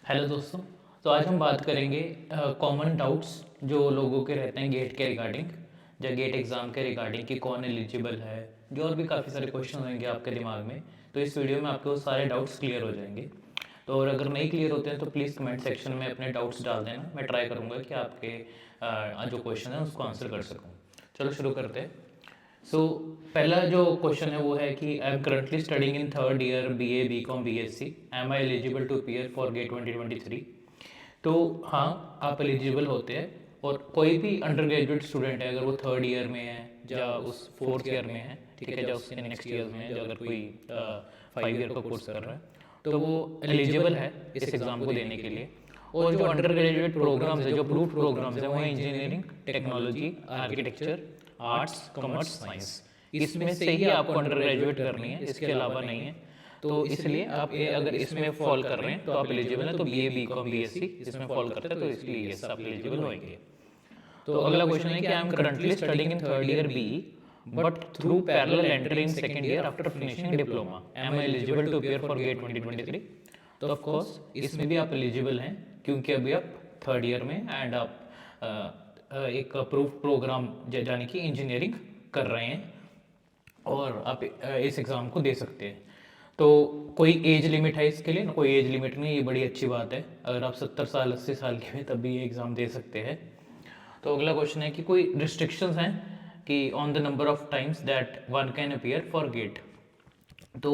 Hello दोस्तों। तो आज हम बात करेंगे कॉमन डाउट्स जो लोगों के रहते हैं गेट के रिगार्डिंग या गेट एग्ज़ाम के रिगार्डिंग कि कौन एलिजिबल है, जो और भी काफ़ी सारे क्वेश्चन होंगे आपके दिमाग में। तो इस वीडियो में आपके वो सारे डाउट्स क्लियर हो जाएंगे। तो और अगर नहीं क्लियर होते हैं तो प्लीज़ कमेंट सेक्शन में अपने डाउट्स डाल देना। मैं ट्राई करूँगा कि आपके जो क्वेश्चन है उसको आंसर कर सकूँ। चलो शुरू करते हैं। सो पहला जो क्वेश्चन है वो है कि I am currently studying in third year BA BCom BSc, am I eligible to appear for GATE 2023। तो हाँ, आप एलिजिबल होते हैं। और कोई भी अंडर ग्रेजुएट स्टूडेंट है, अगर वो थर्ड ईयर में है या उस फोर्थ ईयर में है, ठीक है, या उसके नेक्स्ट ईयर में है, जो अगर कोई 5 ईयर का कोर्स कर रहा है, तो वो एलिजिबल है इस एग्ज़ाम को देने के लिए। और जो अंडर ग्रेजुएट प्रोग्राम्स है, जो अप्रूव्ड प्रोग्राम्स है, वो है engineering, technology, architecture, arts, commerce, science. इसमें से ही आपको अंडर ग्रेजुएट करनी है, इसके अलावा नहीं है। तो इसलिए आप अगर इसमें फॉल कर रहे हैं तो आप एलिजिबल हैं। तो BA BCom BSc इसमें फॉल करते हैं, तो इसलिए यस आप एलिजिबल होंगे। तो अगला क्वेश्चन है कि I am currently studying in third year BE but through parallel entry in second year after finishing diploma, am I eligible to appear for GATE 2023। तो ऑफ कोर्स इसमें भी आप एलिजिबल हैं, क्योंकि अभी आप थर्ड ईयर में एंड आप एक अप्रूव्ड प्रोग्राम यानी कि इंजीनियरिंग कर रहे हैं और आप इस एग्ज़ाम को दे सकते हैं। तो कोई एज लिमिट है इसके लिए? कोई एज लिमिट नहीं, ये बड़ी अच्छी बात है। अगर आप 70 साल 80 साल के हैं तब भी ये एग्ज़ाम दे सकते हैं। तो अगला क्वेश्चन है कि कोई रिस्ट्रिक्शंस हैं कि on the number of times that one can appear for GATE. तो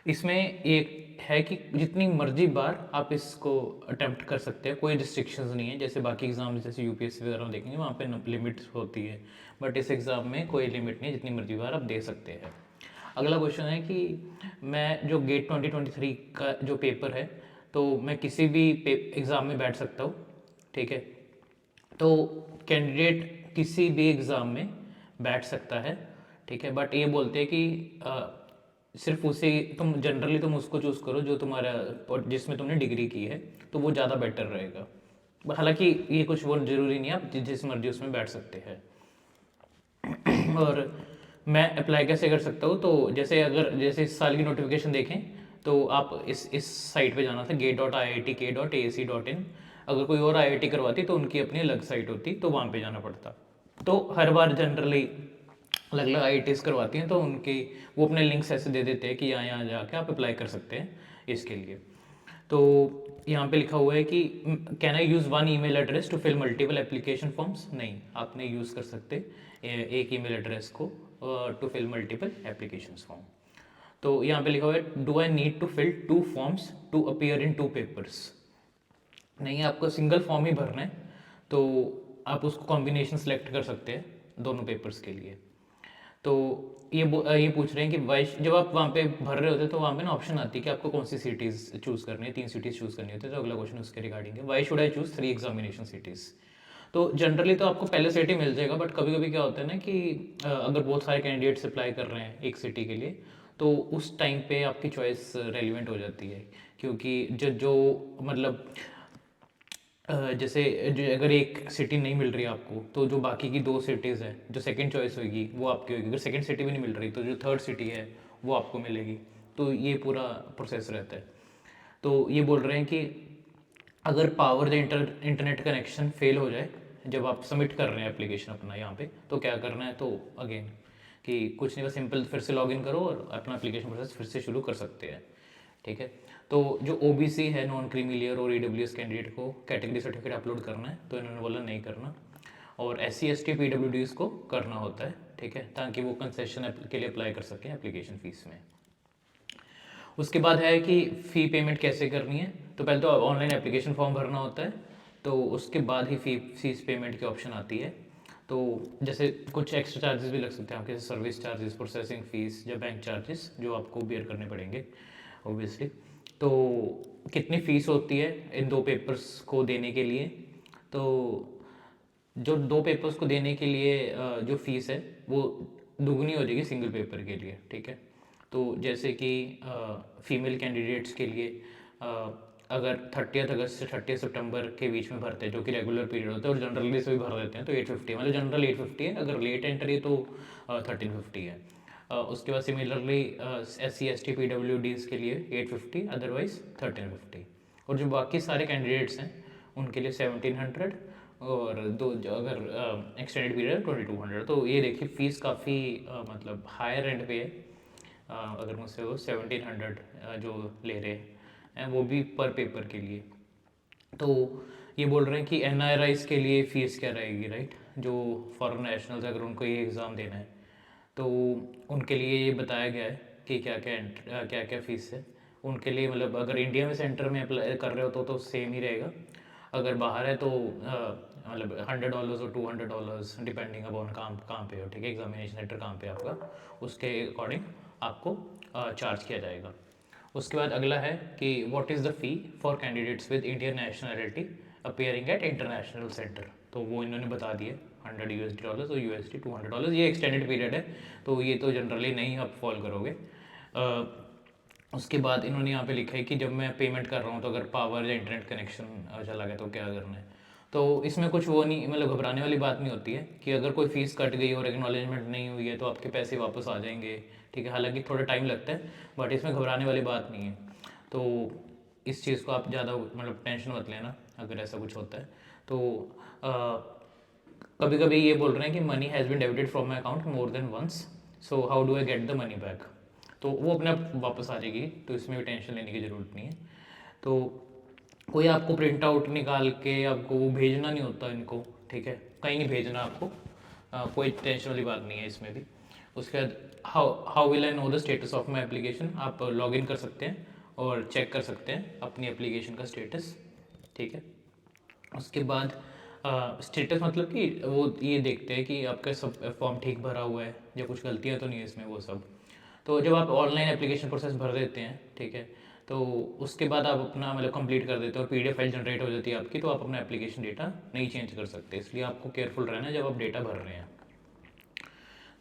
इसमें एक है कि जितनी मर्जी बार आप इसको अटेम्प्ट कर सकते हैं, कोई रिस्ट्रिक्शंस नहीं है। जैसे बाकी एग्जाम जैसे UPSC वगैरह में देखेंगे वहाँ पे लिमिट होती है, बट इस एग्ज़ाम में कोई लिमिट नहीं है, जितनी मर्जी बार आप दे सकते हैं। अगला क्वेश्चन है कि मैं जो गेट 2023 का जो पेपर है, तो मैं किसी भी एग्ज़ाम में बैठ सकता हूँ, ठीक है। तो कैंडिडेट किसी भी एग्ज़ाम में बैठ सकता है, ठीक है, बट ये बोलते हैं कि सिर्फ उसे तुम जनरली तुम उसको चूज़ करो जो तुम्हारा और जिसमें तुमने डिग्री की है, तो वो ज़्यादा बेटर रहेगा। हालांकि ये कुछ वो ज़रूरी नहीं है, आप जिस मर्जी उसमें बैठ सकते हैं। और मैं अप्लाई कैसे कर सकता हूँ? तो जैसे इस साल की नोटिफिकेशन देखें तो आप इस साइट पे जाना था gate.iitk.ac.in। अगर कोई और IIT करवाती तो उनकी अपनी अलग साइट होती, तो वहाँ पे जाना पड़ता। तो हर बार जनरली अलग अलग IITs करवाती हैं, तो उनकी वो अपने लिंक्स ऐसे दे देते हैं कि यहाँ यहाँ जाके आप अप्लाई कर सकते हैं इसके लिए। तो यहाँ पे लिखा हुआ है कि can I use one email address to fill multiple application forms? नहीं, आप नहीं यूज़ कर सकते एक ईमेल एड्रेस को to fill multiple application form. तो यहाँ पे लिखा हुआ है do I need to fill 2 forms to appear in 2 papers? नहीं, आपको सिंगल फॉर्म ही भरना है, तो आप उसको कॉम्बिनेशन सेलेक्ट कर सकते हैं दोनों पेपर्स के लिए। तो ये पूछ रहे हैं कि वाई जब आप वहाँ पे भर रहे होते हैं तो वहाँ पे ना ऑप्शन आती है कि आपको कौन सी सिटीज़ चूज़ करनी है, 3 सिटीज़ चूज़ करनी होती है। तो अगला क्वेश्चन उसके रिगार्डिंग है, why should I choose 3 examination cities? तो जनरली तो आपको पहले सिटी मिल जाएगा, बट कभी कभी क्या होता है ना कि अगर बहुत सारे कैंडिडेट्स अप्लाई कर रहे हैं एक सिटी के लिए, तो उस टाइम पे आपकी चॉइस रेलिवेंट हो जाती है। क्योंकि जो मतलब जैसे अगर एक सिटी नहीं मिल रही आपको, तो जो बाकी की 2 सिटीज़ हैं जो सेकंड चॉइस होगी वो आपकी होगी। अगर सेकंड सिटी भी नहीं मिल रही तो जो थर्ड सिटी है वो आपको मिलेगी। तो ये पूरा प्रोसेस रहता है। तो ये बोल रहे हैं कि अगर पावर या इंटरनेट कनेक्शन फेल हो जाए जब आप सबमिट कर रहे हैं एप्लीकेशन अपना यहाँ पे, तो क्या करना है? तो अगेन कि कुछ नहीं, बस सिंपल फिर से लॉगिन करो और अपना एप्लीकेशन प्रोसेस फिर से शुरू कर सकते हैं, ठीक है। तो जो OBC है, नॉन क्रीमी लेयर और EWS कैंडिडेट को कैटेगरी सर्टिफिकेट अपलोड करना है, तो इन्होंने बोला नहीं करना। और SC ST PWDs को करना होता है, ठीक है, ताकि वो कंसेशन के लिए अप्लाई कर सकें एप्लीकेशन फ़ीस में। उसके बाद है कि फ़ी पेमेंट कैसे करनी है। तो पहले तो ऑनलाइन एप्लीकेशन फॉर्म भरना होता है, तो उसके बाद ही फीस पेमेंट की ऑप्शन आती है। तो जैसे कुछ एक्स्ट्रा चार्जेस भी लग सकते हैं आपके, सर्विस चार्जेस, प्रोसेसिंग फ़ीस या बैंक चार्जेस, जो आपको बियर करने पड़ेंगे ओबियसली। तो कितनी फ़ीस होती है इन 2 पेपर्स को देने के लिए? तो जो 2 पेपर्स को देने के लिए जो फीस है वो दुगनी हो जाएगी सिंगल पेपर के लिए, ठीक है। तो जैसे कि फीमेल कैंडिडेट्स के लिए अगर 30 अगस्त से 30 सितंबर के बीच में भरते हैं, जो कि रेगुलर पीरियड होता है, और जनरली से भी भर देते हैं, तो 850, मतलब जनरल 850 है। अगर लेट एंट्री तो 1350 है। उसके बाद सिमिलरली SC ST PWDs के लिए 850, अदरवाइज 1350। और जो बाकी सारे कैंडिडेट्स हैं उनके लिए 1700, और दो अगर एक्सटेंडेड पीरियड 2200। तो ये देखिए फ़ीस काफ़ी मतलब हायर एंड पे है। अगर मुझसे वो 1700 जो ले रहे हैं वो भी पर पेपर के लिए। तो ये बोल रहे हैं कि NRIs के लिए फ़ीस क्या रहेगी, राइट, जो फॉरेन नेशनल्स अगर उनको ये एग्ज़ाम देना है तो उनके लिए ये बताया गया है कि क्या क्या फ़ीस है उनके लिए। मतलब अगर इंडिया में सेंटर में अप्लाई कर रहे हो तो सेम ही रहेगा, अगर बाहर है तो मतलब $100 और $200 डिपेंडिंग अपॉन कहाँ पे हो, ठीक है, एग्जामिनेशन सेंटर कहाँ पे आपका, उसके अकॉर्डिंग आपको चार्ज किया जाएगा। उसके बाद अगला है कि what is the fee for candidates with Indian nationality appearing at international centre. तो वो इन्होंने बता दिए $100 और USD $200। ये एक्सटेंडेड पीरियड है तो ये तो जनरली नहीं आप फॉलो करोगे। उसके बाद इन्होंने यहाँ पे लिखा है कि जब मैं पेमेंट कर रहा हूँ तो अगर पावर या इंटरनेट कनेक्शन चला गया तो क्या करना है। तो इसमें कुछ वो नहीं, मतलब घबराने वाली बात नहीं होती है कि अगर कोई फ़ीस कट गई और एक्नॉलेजमेंट नहीं हुई है तो आपके पैसे वापस आ जाएंगे, ठीक है। हालांकि थोड़ा टाइम लगता है बट इसमें घबराने वाली बात नहीं है। तो इस चीज़ को आप ज़्यादा मतलब टेंशन मत लेना अगर ऐसा कुछ होता है तो। कभी कभी ये बोल रहे हैं कि money has been debited from my account more than once, so how do I get the money back. तो वो अपने आप वापस आ जाएगी, तो इसमें भी टेंशन लेने की ज़रूरत नहीं है। तो कोई आपको प्रिंट आउट निकाल के आपको वो भेजना नहीं होता इनको, ठीक है, कहीं नहीं भेजना आपको। कोई टेंशन वाली बात नहीं है इसमें भी। उसके बाद how how will I know the status of my application, आप लॉग इन कर सकते हैं और चेक कर सकते हैं अपनी एप्लीकेशन का स्टेटस, ठीक है। उसके बाद स्टेटस मतलब कि वो ये देखते हैं कि आपका सब फॉर्म ठीक भरा हुआ है या कुछ गलतियाँ तो नहीं है इसमें, वो सब। तो जब आप ऑनलाइन एप्लीकेशन प्रोसेस भर देते हैं, ठीक है, तो उसके बाद आप अपना मतलब कंप्लीट कर देते हो और PDF फाइल जनरेट हो जाती है आपकी, तो आप अपना एप्लीकेशन डेटा नहीं चेंज कर सकते, इसलिए आपको केयरफुल रहना है जब आप डेटा भर रहे हैं।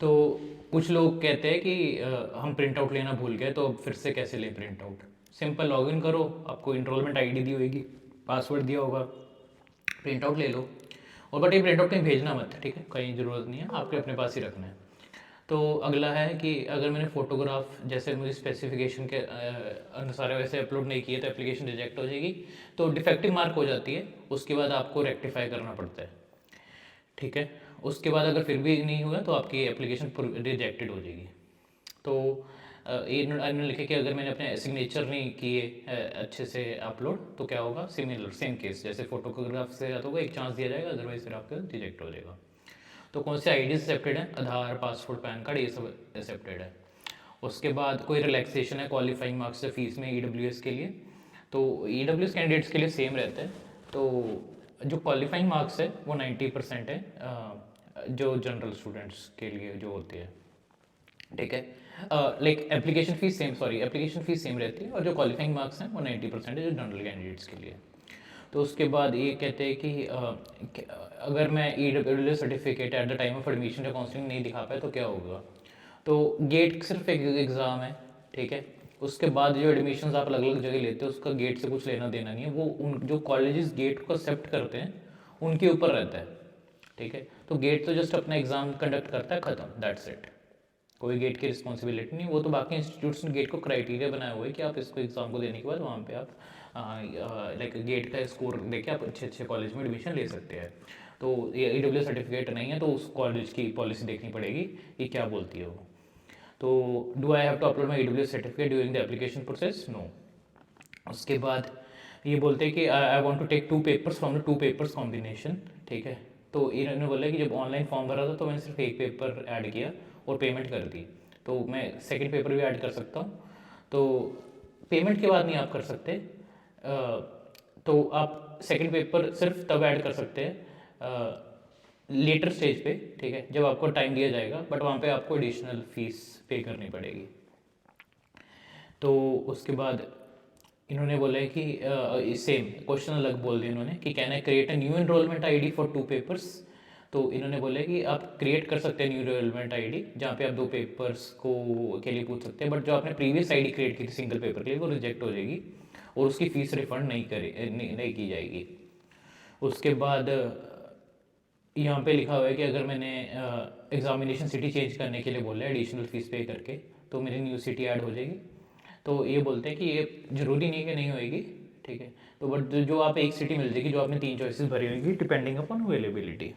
तो कुछ लोग कहते हैं कि हम प्रिंट आउट लेना भूल गए, तो अब फिर से कैसे लें प्रिंट आउट। सिंपल लॉगिन करो, आपको इनरोलमेंट ID दी होगी, पासवर्ड दिया होगा, प्रिंट आउट ले लो। और बट ये प्रिंट आउट कहीं भेजना मत, ठीक है, कहीं ज़रूरत नहीं है, आपके अपने पास ही रखना है। तो अगला है कि अगर मैंने फ़ोटोग्राफ जैसे मुझे स्पेसिफिकेशन के अनुसार वैसे अपलोड नहीं किए तो एप्लीकेशन रिजेक्ट हो जाएगी, तो डिफेक्टिव मार्क हो जाती है, उसके बाद आपको रेक्टिफाई करना पड़ता है, ठीक है। उसके बाद अगर फिर भी नहीं हुआ तो आपकी एप्लीकेशन रिजेक्टेड हो जाएगी। तो इन्होंने लिखे कि अगर मैंने अपने सिग्नेचर नहीं किए अच्छे से अपलोड तो क्या होगा, सिमिलर सेम केस जैसे फोटोग्राफ से तो एक चांस दिया जाएगा, अदरवाइज फिर आपका रिजेक्ट हो जाएगा। तो कौन से ID एक्सेप्टेड है, आधार, पासपोर्ट, पैन कार्ड, ये सब एक्सेप्टेड है। उसके बाद कोई रिलैक्सेशन है क्वालिफाइंग मार्क्स से फीस में EWS के लिए, तो EWS कैंडिडेट्स के लिए सेम रहता है। तो जो क्वालिफाइंग मार्क्स है वो 90% है, जो जनरल स्टूडेंट्स के लिए जो होती है, ठीक है। Like application fees same, sorry application fees same रहती है और जो क्वालिफाइंग मार्क्स हैं वो 90% है जो जनरल कैंडिडेट्स के लिए। तो उसके बाद ये कहते हैं कि अगर मैं EWS certificate at the time of admission या काउंसलिंग नहीं दिखा पाया तो क्या होगा। तो गेट सिर्फ एक एग्ज़ाम है, ठीक है। उसके बाद जो एडमिशन्स आप अलग अलग जगह लेते हो उसका गेट से कुछ लेना देना नहीं है, वो उन जो कॉलेजेस गेट को एक्सेप्ट करते हैं उनके ऊपर रहता है, ठीक है। तो गेट तो जस्ट अपना एग्ज़ाम कंडक्ट करता है, ख़त्म, दैट्स इट। कोई गेट की रिस्पॉन्सिबिलिटी नहीं, वो तो बाकी इंस्टीट्यूट्स ने गेट को क्राइटेरिया बनाया हुआ है कि आप इसको एग्ज़ाम को देने के बाद वहाँ पे आप लाइक गेट का स्कोर देके आप अच्छे अच्छे कॉलेज में एडमिशन ले सकते हैं। तो ये EWS सर्टिफिकेट नहीं है तो उस कॉलेज की पॉलिसी देखनी पड़ेगी कि क्या बोलती है वो। तो do I have to upload my EWS certificate during the application process, no. उसके बाद ये बोलते हैं कि I want to take 2 papers from the 2 papers combination, ठीक है। तो इन्होंने बोला कि जब ऑनलाइन फॉर्म भरा था तो मैंने सिर्फ एक पेपर ऐड किया और पेमेंट कर दी, तो मैं सेकंड पेपर भी ऐड कर सकता हूँ। तो पेमेंट के बाद नहीं आप कर सकते, तो आप सेकंड पेपर सिर्फ तब ऐड कर सकते हैं लेटर स्टेज पे, ठीक है, जब आपको टाइम दिया जाएगा, बट वहाँ पे आपको एडिशनल फीस पे करनी पड़ेगी। तो उसके बाद इन्होंने बोला है कि सेम क्वेश्चन अलग बोल दिया इन्होंने कि can I create a new enrolment ID for 2 papers. तो इन्होंने बोला है कि आप क्रिएट कर सकते हैं न्यू एनरोलमेंट ID जहाँ पे आप 2 पेपर्स को के लिए पूछ सकते हैं, बट जो आपने प्रीवियस ID क्रिएट की थी सिंगल पेपर के लिए वो रिजेक्ट हो जाएगी और उसकी फ़ीस रिफंड नहीं की जाएगी। उसके बाद यहाँ पे लिखा हुआ है कि अगर मैंने एग्जामिनेशन सिटी चेंज करने के लिए बोला है एडिशनल फ़ीस पे करके तो मेरी न्यू सिटी ऐड हो जाएगी। तो ये बोलते हैं कि ये ज़रूरी नहीं कि नहीं होएगी, ठीक है। तो बट जो आप एक सिटी मिल जाएगी, जो आपने 3 चॉइसेस भरी होंगी डिपेंडिंग अपॉन अवेलेबिलिटी।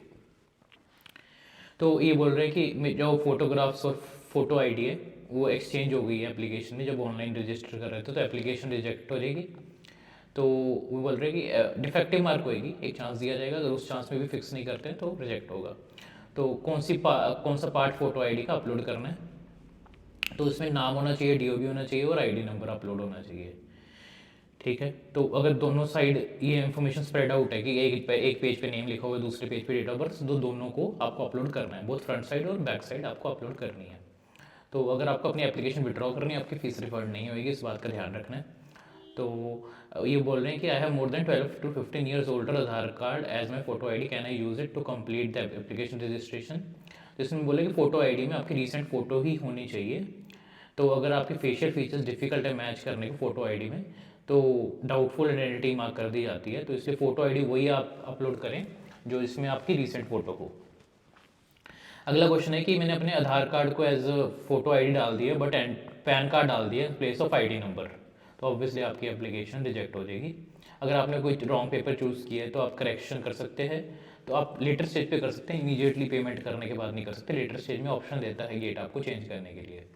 तो ये बोल रहे हैं कि जो फोटोग्राफ्स और फोटो आईडी है वो एक्सचेंज हो गई है एप्लीकेशन में, जब ऑनलाइन रजिस्टर कर रहे थे तो एप्लीकेशन रिजेक्ट हो जाएगी। तो वो बोल रहे हैं कि डिफेक्टिव मार्क होएगी, एक चांस दिया जाएगा, अगर उस चांस में भी फिक्स नहीं करते हैं तो रिजेक्ट होगा। तो कौन सा पार्ट फोटो आईडी का अपलोड करना है, तो इसमें नाम होना चाहिए, डीओबी होना चाहिए और आईडी नंबर अपलोड होना चाहिए, ठीक है। तो अगर दोनों साइड ये इन्फॉर्मेशन स्प्रेड आउट है कि एक पेज पे नेम लिखा हुआ है, दूसरे पेज पे डेट ऑफ बर्थ, तो दोनों को आपको अपलोड करना है, बोथ फ्रंट साइड और बैक साइड आपको अपलोड करनी है। तो अगर आपको अपनी एप्लीकेशन विड्रॉ करनी है, आपकी फीस रिफंड नहीं होगी, इस बात का ध्यान रखना है। तो ये बोल रहे हैं कि I have more than 12 to 15 years older Aadhaar card as my photo ID, can I use it to complete the application registration. तो इसमें बोले कि फ़ोटो आईडी में आपकी रीसेंट फ़ोटो ही होनी चाहिए। तो अगर आपके फेशियल फीचर्स डिफ़िकल्ट है मैच करने को फ़ोटो आईडी में, तो डाउटफुल आइडेंटिटी मार्क कर दी जाती है। तो इसलिए फ़ोटो आईडी वही आप अपलोड करें जो इसमें आपकी रीसेंट फ़ोटो हो। अगला क्वेश्चन है कि मैंने अपने आधार कार्ड को एज फोटो आईडी डाल दी है बट पैन कार्ड डाल दिया प्लेस ऑफ आईडी नंबर, तो ऑब्वियसली आपकी एप्लीकेशन रिजेक्ट हो जाएगी। अगर आपने कोई रॉन्ग पेपर चूज़ किया है तो आप करेक्शन कर सकते हैं, तो आप लेटर स्टेज पे कर सकते हैं, इमीडिएटली पेमेंट करने के बाद नहीं कर सकते। लेटर स्टेज में ऑप्शन देता है गेट आपको चेंज करने के लिए।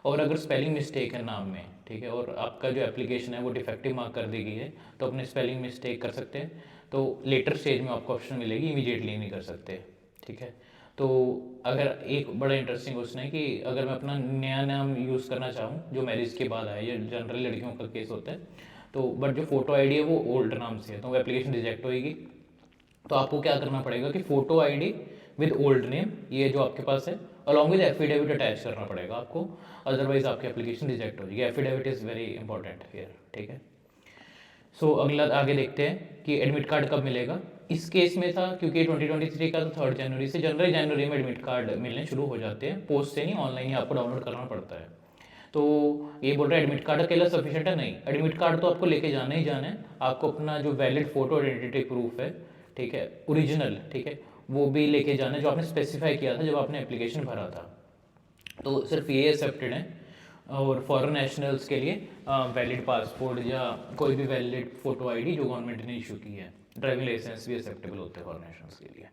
और अगर स्पेलिंग मिस्टेक है नाम में, ठीक है, और आपका जो एप्लीकेशन है वो डिफेक्टिव मार्क कर दी गई है, तो अपने स्पेलिंग मिस्टेक कर सकते हैं, तो लेटर स्टेज में आपको ऑप्शन मिलेगी, इमीडिएटली नहीं कर सकते, ठीक है। तो अगर एक बड़ा इंटरेस्टिंग क्वेश्चन है कि अगर मैं अपना नया नाम यूज़ करना चाहूँ जो मैरिज के बाद आया, ये जनरली लड़कियों का केस होता है, तो बट जो फोटो आईडी है वो ओल्ड नाम से है, तो वो एप्लीकेशन रिजेक्ट होएगी। तो आपको क्या करना पड़ेगा कि photo ID with old name, ये जो आपके पास है, अलॉन्ग विद एफिडेविट अटैच करना पड़ेगा आपको, अदरवाइज आपकी एप्लीकेशन रिजेक्ट हो जाएगी। Affidavit is very important here, ठीक है। सो अगला आगे देखते हैं कि एडमिट कार्ड कब मिलेगा। इस केस में था क्योंकि 2023 का तो 3 जनवरी से, जनवरी में एडमिट कार्ड मिलने शुरू हो जाते हैं, पोस्ट से नहीं, ऑनलाइन ही आपको डाउनलोड करना पड़ता है। तो ये बोल रहा है एडमिट कार्ड अकेला सफिशिएंट है, नहीं, एडमिट कार्ड तो आपको लेके जाना ही जाना है। आपको अपना जो वैलिड फोटो आइडेंटिटी प्रूफ है, ठीक है, ओरिजिनल, ठीक है, वो भी लेके जाना है जो आपने स्पेसिफाई किया था जब आपने एप्लीकेशन भरा था। तो सिर्फ ये एक्सेप्टेड है। और फॉरेन नेशनल्स के लिए वैलिड पासपोर्ट या कोई भी वैलिड फोटो आईडी जो गवर्नमेंट ने इशू की है, ड्राइविंग लाइसेंस भी एक्सेप्टेबल होते हैं फॉरेन नेशनल्स के लिए।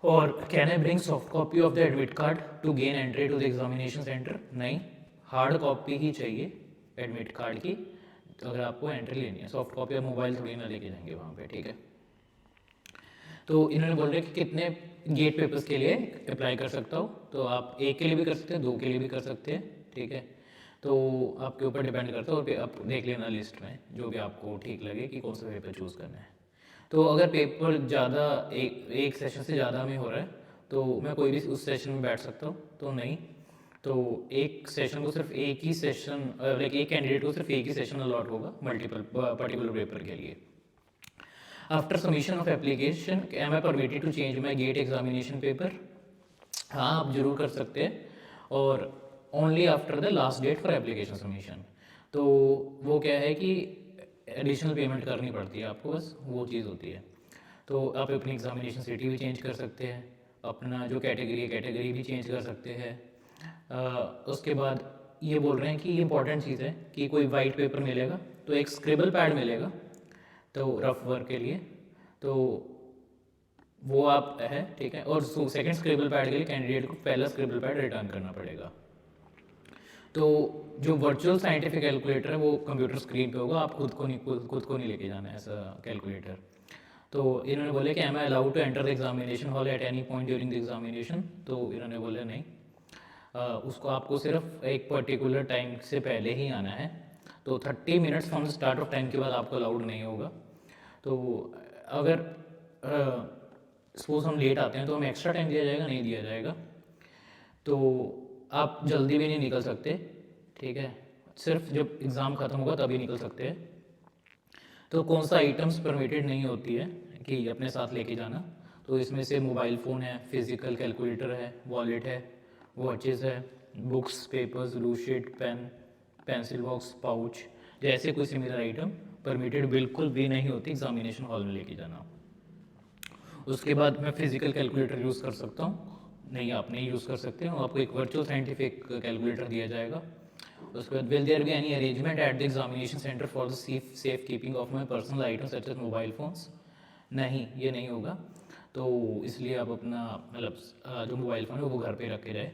और can I bring soft copy of the admit card to gain entry to the examination centre, नहीं, हार्ड कॉपी ही चाहिए एडमिट कार्ड की अगर आपको एंट्री लेनी है। सॉफ्ट कॉपी और मोबाइल थोड़ी ना लेके जाएंगे वहाँ पे, ठीक है। तो इन्होंने बोल रहे कि कितने गेट पेपर्स के लिए अप्लाई कर सकता हो, तो आप एक के लिए भी कर सकते हैं, 2 के लिए भी कर सकते हैं, ठीक है। तो आपके ऊपर डिपेंड करता है, और आप देख लेना लिस्ट में जो भी आपको ठीक लगे कि कौन सा पेपर चूज़ करना है। तो अगर पेपर ज़्यादा एक सेशन से ज़्यादा में हो रहा है तो मैं कोई भी उस सेशन में बैठ सकता हूँ, तो नहीं, तो एक सेशन को सिर्फ एक ही सेशन, लाइक एक कैंडिडेट को सिर्फ एक ही सेशन अलॉट होगा मल्टीपल पर्टिकुलर पेपर के लिए। After submission of application am I permitted to change my GATE examination paper, हाँ आप जरूर कर सकते हैं, और only after the last date for application submission. तो वो क्या है कि एडिशनल पेमेंट करनी पड़ती है आपको, बस वो चीज़ होती है। तो आप अपनी एग्जामिनेशन सिटी भी चेंज कर सकते हैं, अपना जो कैटेगरी भी चेंज कर सकते हैं। उसके बाद ये बोल रहे हैं कि ये इंपॉर्टेंट चीज़ है कि कोई वाइट पेपर मिलेगा, तो एक स्क्रिबल पैड मिलेगा, तो रफ वर्क के लिए, तो वो आप है, ठीक है। और सेकंड स्क्रिबल पैड के लिए कैंडिडेट को पहला स्क्रिबल पैड रिटर्न करना पड़ेगा। तो जो वर्चुअल साइंटिफिक कैलकुलेटर है वो कंप्यूटर स्क्रीन पे होगा, आप खुद को नहीं लेके जाना है ऐसा कैलकुलेटर। तो इन्होंने बोले कि am I allowed to enter the examination hall at any point during the examination, तो इन्होंने बोले नहीं, उसको आपको सिर्फ एक पर्टिकुलर टाइम से पहले ही आना है, तो 30 minutes from start of time के बाद आपको अलाउड नहीं होगा। तो अगर सपोज हम लेट आते हैं तो हमें एक्स्ट्रा टाइम दिया जाएगा, नहीं दिया जाएगा। तो आप जल्दी भी नहीं निकल सकते, ठीक है, सिर्फ जब एग्ज़ाम ख़त्म होगा तभी निकल सकते हैं। तो कौन सा आइटम्स परमिटेड नहीं होती है कि अपने साथ लेके जाना, तो इसमें से मोबाइल फ़ोन है, फिज़िकल कैलकुलेटर है, वॉलेट है, वॉचेस है, books, papers, blue sheet, pen, pencil box, pouch जैसे कोई सिमिलर आइटम परमिटेड बिल्कुल भी नहीं होती एग्जामिनेशन हॉल में लेके जाना। उसके बाद मैं फिजिकल कैलकुलेटर यूज़ कर सकता हूँ, नहीं आप नहीं यूज़ कर सकते हो, आपको एक वर्चुअल साइंटिफिक कैलकुलेटर दिया जाएगा, उसके बाद will there be any arrangement at the examination centre for the safe keeping of my personal items such as mobile phones. नहीं, ये नहीं होगा। तो इसलिए आप अपना मतलब जो मोबाइल फ़ोन है वो घर पे रख के जाए।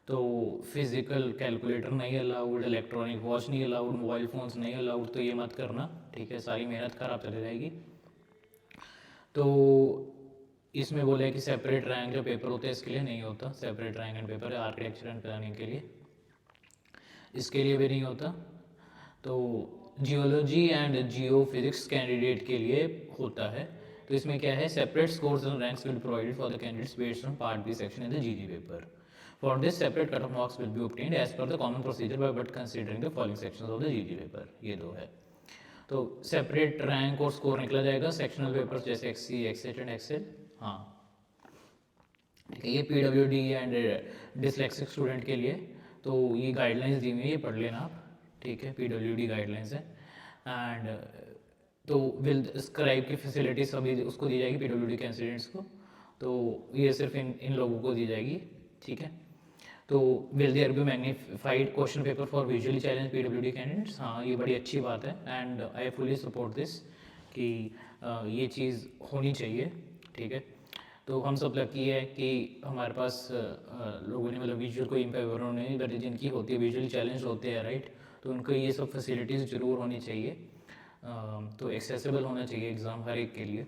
तो फिज़िकल कैलकुलेटर नहीं अलाउड, इलेक्ट्रॉनिक वॉच नहीं अलाउड, मोबाइल फ़ोन्स नहीं अलाउड, तो ये मत करना, ठीक है, सारी मेहनत खराब चली जाएगी। तो इसमें बोला है कि सेपरेट रैंक जो पेपर होता है इसके लिए नहीं होता, सेपरेट रैंक एंड पेपर है आर्किटेक्चर एंड प्लानिंग के लिए, इसके लिए भी नहीं होता। तो geology and geophysics candidate के लिए होता है। तो इसमें क्या है, separate scores and ranks will be provided for the candidates based on part B section in the GG paper. For this separate cut off marks will be obtained as per the common procedure but considering the following sections of the GG paper. ये दो है। तो separate rank और score निकला जाएगा sectional papers जैसे एक्ससी, एक्सेट and Excel. हाँ, ठीक है, ये पीडब्ल्यूडी एंड डिसलेक्सिक स्टूडेंट के लिए। तो ये गाइडलाइंस दी हुई है, ये पढ़ लेना आप, ठीक है, पीडब्ल्यूडी गाइडलाइंस है। एंड तो विल स्क्राइब की फैसिलिटी सभी उसको दी जाएगी पीडब्ल्यूडी कैंडिडेट्स को। तो ये सिर्फ इन लोगों को दी जाएगी, ठीक है। तो will there be magnified question paper for visually challenge PWD candidates. हाँ, ये बड़ी अच्छी बात है and I fully support this कि ये चीज़ होनी चाहिए, ठीक है। तो हम सब लकी है कि हमारे पास लोगों ने मतलब विजुअल कोई पेपर नहीं, बट जिनकी होती है विजुअली चैलेंज होते हैं, राइट, तो उनको ये सब फैसिलिटीज़ ज़रूर होनी चाहिए। तो एक्सेसिबल होना चाहिए एग्ज़ाम हर एक के लिए।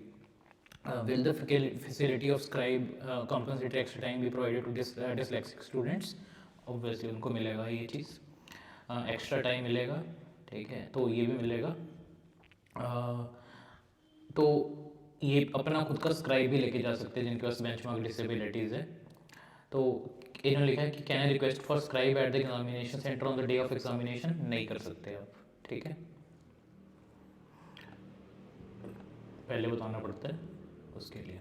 Will the facility of scribe compensatory extra time be provided to dyslexic students. Obviously उनको मिलेगा ये चीज़, एक्स्ट्रा टाइम मिलेगा, ठीक है, तो ये भी मिलेगा। तो ये अपना खुद का स्क्राइब भी लेके जा सकते हैं जिनके पास बेंचमार्क डिसेबिलिटीज़ है। तो इन्होंने लिखा है कि can I request for scribe eight the examination centre on the day of examination. नहीं कर सकते आप, ठीक है, पहले बताना पड़ता है उसके लिए।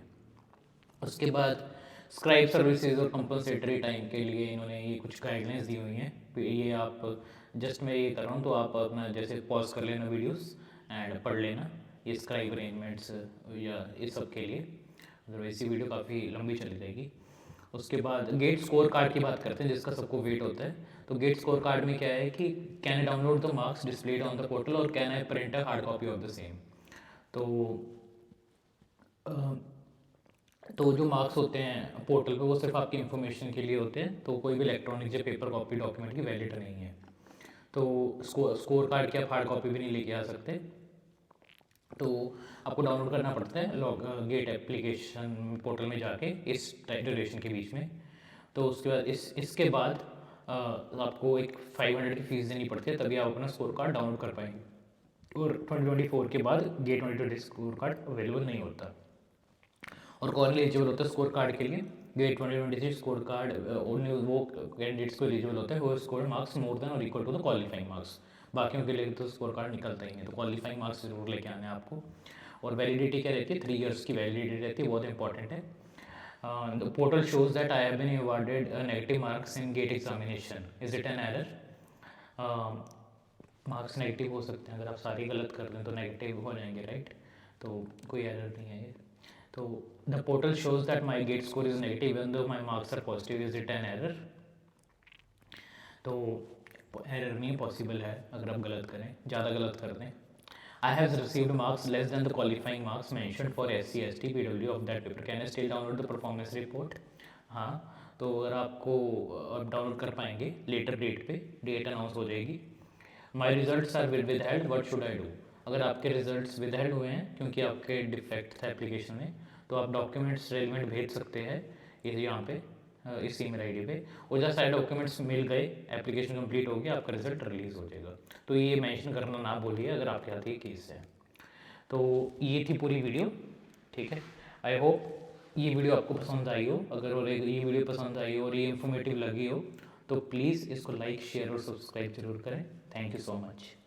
उसके बाद स्क्राइब सर्विसेज और कंपनसेटरी टाइम के लिए इन्होंने ये कुछ गाइडलाइंस दी हुई हैं। ये आप जस्ट मैं ये कर रहा हूँ तो आप अपना जैसे पॉज कर लेना वीडियोस एंड पढ़ लेना ये स्क्राइब अरेंजमेंट्स या इस सब के लिए, अदरवाइज ये वीडियो काफ़ी लंबी चली जाएगी। उसके बाद गेट स्कोर कार्ड की बात करते हैं जिसका सबको वेट होता है। तो गेट स्कोर कार्ड में क्या है कि can I download the marks displayed on the portal और can I print a hard copy of the same. तो जो मार्क्स होते हैं पोर्टल पे वो सिर्फ आपकी इन्फॉर्मेशन के लिए होते हैं, तो कोई भी इलेक्ट्रॉनिक या पेपर कॉपी डॉक्यूमेंट की वैलिड नहीं है। तो स्कोर कार्ड की आप हार्ड कॉपी भी नहीं लेके आ सकते, तो आपको डाउनलोड करना पड़ता है गेट एप्लीकेशन पोर्टल में जाके इस ड्यूरेशन के बीच में। तो उसके बाद इसके बाद आपको एक 500 की फ़ीस देनी पड़ती है, तभी आप अपना स्कोर कार्ड डाउनलोड कर पाएंगे। और 2024 के बाद गेट 2020 स्कोर कार्ड अवेलेबल नहीं होता। और कौन एलिजिबल होता है स्कोर कार्ड के लिए? गेट 2023 स्कोर कार्ड ओनली वो कैंडिडेट्स को एलिजिबल होता है वो स्कोर मार्क्स मोर देन और equal to the qualifying marks. बाकियों के लिए तो स्कोर कार्ड निकलता ही नहीं, तो क्वालिफाइंग मार्क्स जरूर लेके आने हैं आपको। और वैलिडिटी क्या रहती है? 3 इयर्स की वैलिडिटी रहती है, बहुत इंपॉर्टेंट है। The portal shows that I have been awarded negative marks in GATE examination, is it an error? Marks negative हो सकते हैं, अगर आप सारी गलत कर दें तो नेगेटिव हो जाएंगे, राइट, तो कोई एरर नहीं है ये। तो the portal shows that my GATE score is negative even though my marks are positive, is it an error? तो एरर नहीं पॉसिबल है अगर आप गलत करें, ज़्यादा गलत कर दें। I have received marks less than the qualifying marks mentioned for SC ST PW of that paper, can I still download the performance report? हाँ, तो अगर आपको आप डाउनलोड कर पाएंगे लेटर डेट पे, डेट अनाउंस हो जाएगी। My results are withheld, what should I do? अगर आपके रिजल्ट्स विदहेल्ड हुए हैं क्योंकि आपके डिफेक्ट था एप्लीकेशन में, तो आप डॉक्यूमेंट्स रेलिवेंट भेज सकते हैं ये यहाँ पे इस ईमेल ID पे, और जब सारे डॉक्यूमेंट्स मिल गए, एप्लीकेशन कंप्लीट हो गया, आपका रिजल्ट रिलीज़ हो जाएगा। तो ये मेंशन करना ना भूलिए अगर आपके हाथ ये केस है। तो ये थी पूरी वीडियो, ठीक है। आई होप ये वीडियो आपको पसंद आई हो। अगर ये वीडियो पसंद आई हो और ये इन्फॉर्मेटिव लगी हो तो प्लीज़ इसको लाइक, शेयर और सब्सक्राइब जरूर करें। Thank you so much.